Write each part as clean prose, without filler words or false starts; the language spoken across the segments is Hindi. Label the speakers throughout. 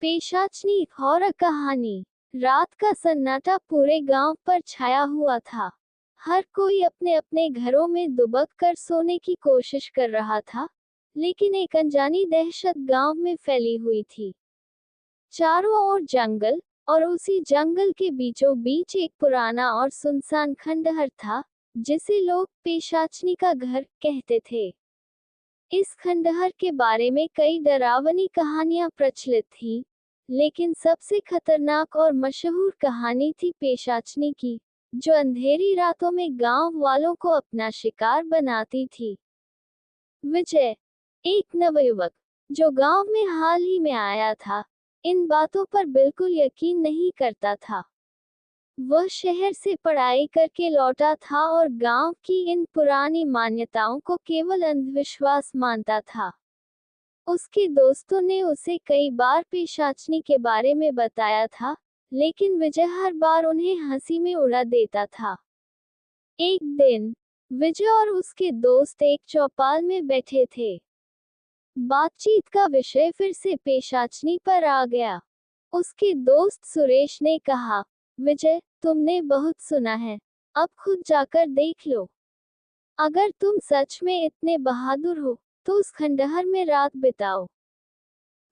Speaker 1: पेशाचनी हॉरर कहानी। रात का सन्नाटा पूरे गांव पर छाया हुआ था। हर कोई अपने अपने घरों में दुबक कर सोने की कोशिश कर रहा था, लेकिन एक अनजानी दहशत गांव में फैली हुई थी। चारों ओर जंगल, और उसी जंगल के बीचों बीच एक पुराना और सुनसान खंडहर था, जिसे लोग पेशाचनी का घर कहते थे। इस खंडहर के बारे में कई डरावनी कहानियां प्रचलित थीं, लेकिन सबसे खतरनाक और मशहूर कहानी थी पेशाचनी की, जो अंधेरी रातों में गांव वालों को अपना शिकार बनाती थी। विजय, एक नवयुवक जो गांव में हाल ही में आया था, इन बातों पर बिल्कुल यकीन नहीं करता था। वह शहर से पढ़ाई करके लौटा था और गांव की इन पुरानी मान्यताओं को केवल अंधविश्वास मानता था। उसके दोस्तों ने उसे कई बार पेशाचनी के बारे में बताया था, लेकिन विजय हर बार उन्हें हंसी में उड़ा देता था। एक दिन विजय और उसके दोस्त एक चौपाल में बैठे थे। बातचीत का विषय फिर से पेशाचनी पर आ गया। उसके दोस्त सुरेश ने कहा, विजय, तुमने बहुत सुना है, अब खुद जाकर देख लो। अगर तुम सच में इतने बहादुर हो, तो उस खंडहर में रात बिताओ।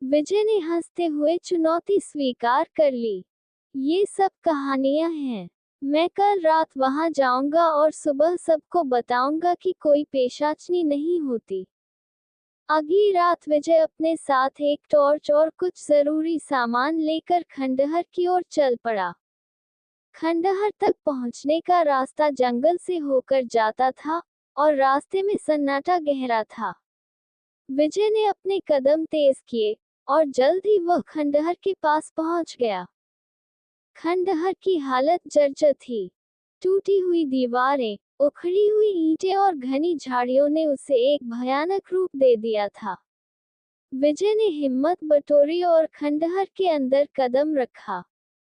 Speaker 1: विजय ने हंसते हुए चुनौती स्वीकार कर ली। ये सब कहानियां हैं। मैं कल रात वहां जाऊंगा और सुबह सबको बताऊंगा कि कोई पेशाचनी नहीं होती। अगली रात विजय अपने साथ एक टॉर्च और कुछ जरूरी सामान लेकर खंडहर की ओर चल पड़ा। खंडहर तक पहुंचने का रास्ता जंगल से होकर जाता था, और रास्ते में सन्नाटा गहरा था। विजय ने अपने कदम तेज किए, और जल्द ही वह खंडहर के पास पहुंच गया। खंडहर की हालत जर्जर थी। टूटी हुई दीवारें, उखड़ी हुई ईंटें और घनी झाड़ियों ने उसे एक भयानक रूप दे दिया था। विजय ने हिम्मत बटोरी और खंडहर के अंदर कदम रखा।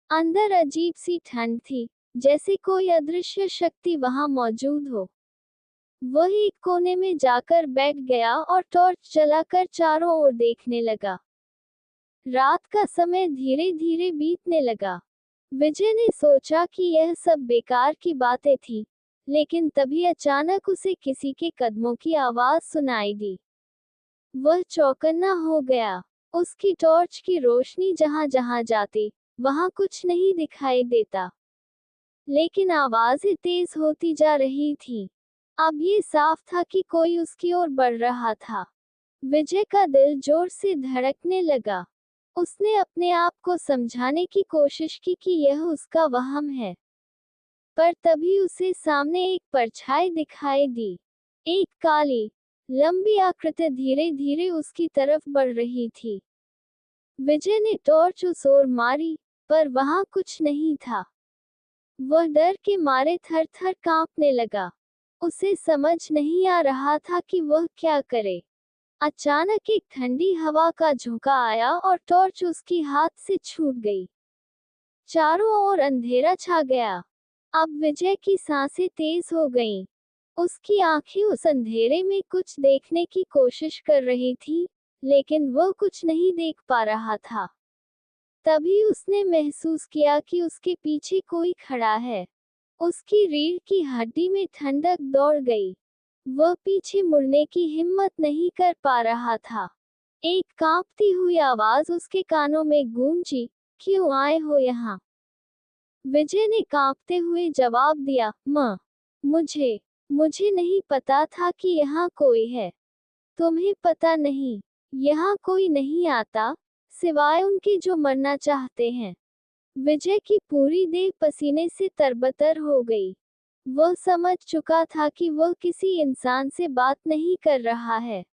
Speaker 1: अंदर अजीब सी ठंड थी, जैसे कोई अदृश्य शक्ति वहां मौजूद हो। वह एक कोने में जाकर बैठ गया और टॉर्च जलाकर चारों ओर देखने लगा। रात का समय धीरे धीरे बीतने लगा। विजय ने सोचा कि यह सब बेकार की बातें थी, लेकिन तभी अचानक उसे किसी के कदमों की आवाज सुनाई दी। वह चौकन्ना हो गया। उसकी टॉर्च की रोशनी जहां जहां जाती, वहां कुछ नहीं दिखाई देता, लेकिन आवाजें तेज होती जा रही थीं। अब ये साफ था कि कोई उसकी ओर बढ़ रहा था। विजय का दिल जोर से धड़कने लगा। उसने अपने आप को समझाने की कोशिश की कि यह उसका वहम है, पर तभी उसे सामने एक परछाई दिखाई दी। एक काली, लंबी आकृति धीरे धीरे उसकी तरफ बढ़ रही थी। विजय ने टॉर्च उस ओर मारी, पर वहां कुछ नहीं था। वह डर के मारे थर थर कांपने लगा। उसे समझ नहीं आ रहा था कि वह क्या करे। अचानक एक ठंडी हवा का झोंका आया और टॉर्च उसकी हाथ से छूट गई। चारों ओर अंधेरा छा गया। अब विजय की सांसें तेज हो गईं। उसकी आंखें उस अंधेरे में कुछ देखने की कोशिश कर रही थी, लेकिन वह कुछ नहीं देख पा रहा था। तभी उसने महसूस किया कि उसके पीछे कोई खड़ा है। उसकी रीढ़ की हड्डी में ठंडक दौड़ गई। वह पीछे मुड़ने की हिम्मत नहीं कर पा रहा था। एक कांपती हुई आवाज उसके कानों में गूंजी, क्यों आए हो यहाँ? विजय ने कांपते हुए जवाब दिया, मुझे मुझे नहीं पता था कि यहाँ कोई है। तुम्हें पता नहीं, यहाँ कोई नहीं आता, सिवाय उनके जो मरना चाहते हैं। विजय की पूरी देह पसीने से तरबतर हो गई। वह समझ चुका था कि वह किसी इंसान से बात नहीं कर रहा है।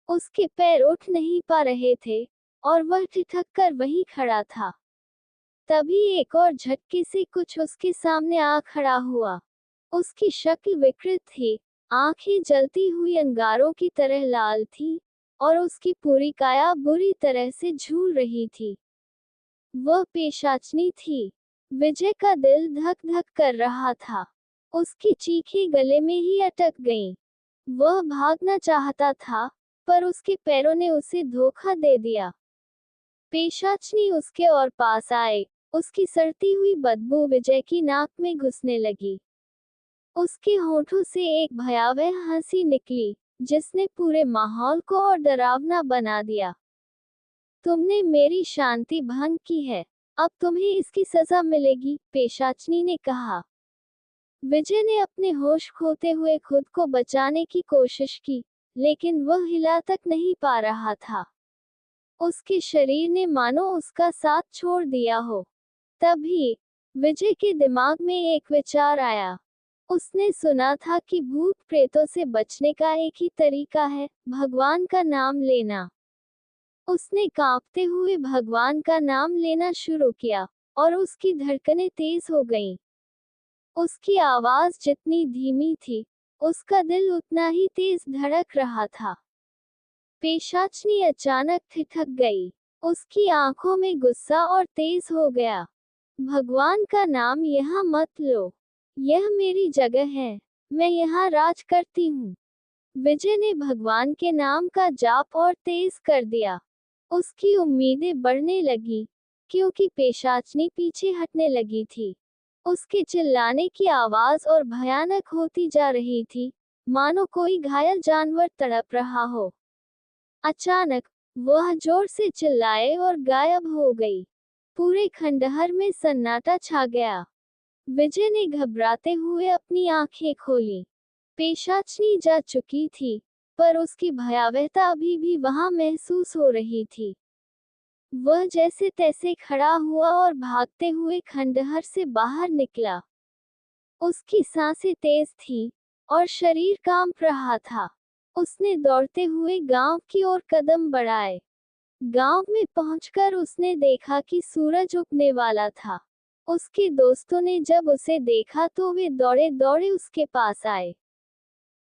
Speaker 1: उसके पैर उठ नहीं पा रहे थे, और वह ठिठक कर वहीं खड़ा था। तभी एक और झटके से कुछ उसके सामने आ खड़ा हुआ। उसकी शक्ल विकृत थी, आंखें जलती हुई अंगारों की तरह लाल थी, और उसकी पूरी काया बुरी तरह से झूल रही थी। वह पेशाचनी थी। विजय का दिल धक धक कर रहा था। उसकी चीखें गले में ही अटक गईं। वह भागना चाहता था, पर उसके पैरों ने उसे धोखा दे दिया। पेशाचनी उसके और पास आए। उसकी सड़ती हुई बदबू विजय की नाक में घुसने लगी। उसके होठों से एक भयावह हंसी निकली, जिसने पूरे माहौल को और डरावना बना दिया। तुमने मेरी शांति भंग की है, अब तुम्हें इसकी सजा मिलेगी, पेशाचनी ने कहा। विजय ने अपने होश खोते हुए खुद को बचाने की कोशिश की, लेकिन वह हिला तक नहीं पा रहा था। उसके शरीर ने मानो उसका साथ छोड़ दिया हो। तभी विजय के दिमाग में एक विचार आया। उसने सुना था कि भूत प्रेतों से बचने का एक ही तरीका है, भगवान का नाम लेना। उसने कांपते हुए भगवान का नाम लेना शुरू किया, और उसकी धड़कनें तेज हो गईं। उसकी आवाज जितनी धीमी थी, उसका दिल उतना ही तेज धड़क रहा था। पेशाचनी अचानक ठिठक गई। उसकी आंखों में गुस्सा और तेज हो गया। भगवान का नाम यहाँ मत लो। यह मेरी जगह है। मैं यहाँ राज करती हूँ। विजय ने भगवान के नाम का जाप और तेज कर दिया। उसकी उम्मीदें बढ़ने लगी, क्योंकि पेशाचनी पीछे हटने लगी थी। उसके चिल्लाने की आवाज और भयानक होती जा रही थी, मानो कोई घायल जानवर तड़प रहा हो। अचानक वह जोर से चिल्लाए और गायब हो गई। पूरे खंडहर में सन्नाटा छा गया। विजय ने घबराते हुए अपनी आंखें खोली। पेशाचनी जा चुकी थी, पर उसकी भयावहता अभी भी वहां महसूस हो रही थी। वह जैसे तैसे खड़ा हुआ और भागते हुए खंडहर से बाहर निकला। उसकी सांसें तेज थीं, और शरीर कांप रहा था। उसने दौड़ते हुए गांव की ओर कदम बढ़ाए। गांव में पहुंचकर उसने देखा कि सूरज उगने वाला था। उसके दोस्तों ने जब उसे देखा तो वे दौड़े दौड़े उसके पास आए।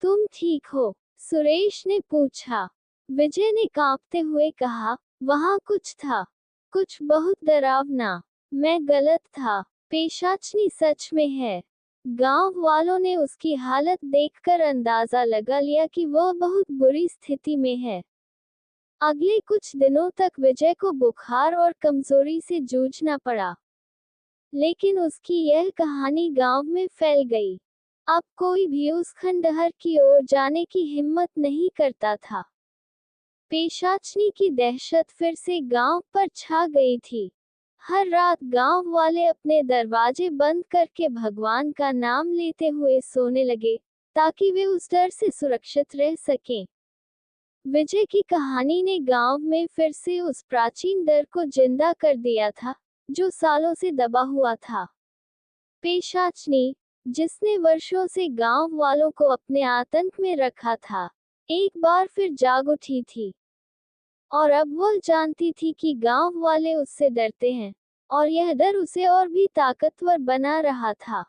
Speaker 1: तुम ठीक हो? सुरेश ने पूछा। विजय ने कांपते हुए कहा, वहां कुछ था, कुछ बहुत डरावना। मैं गलत था। पेशाचनी सच में है। गांव वालों ने उसकी हालत देखकर अंदाजा लगा लिया कि वह बहुत बुरी स्थिति में है। अगले कुछ दिनों तक विजय को बुखार और कमजोरी से जूझना पड़ा। लेकिन उसकी यह कहानी गांव में फैल गई। अब कोई भी उस खंडहर की ओर जाने की हिम्मत नहीं करता था। पेशाचनी की दहशत फिर से गांव पर छा गई थी। हर रात गांव वाले अपने दरवाजे बंद करके भगवान का नाम लेते हुए सोने लगे, ताकि वे उस डर से सुरक्षित रह सकें। विजय की कहानी ने गांव में फिर से उस प्राचीन डर को जिंदा कर दिया था, जो सालों से दबा हुआ था। पेशाचनी, जिसने वर्षों से गांव वालों को अपने आतंक में रखा था, एक बार फिर जाग उठी थी। और अब वह जानती थी कि गांव वाले उससे डरते हैं, और यह डर उसे और भी ताकतवर बना रहा था।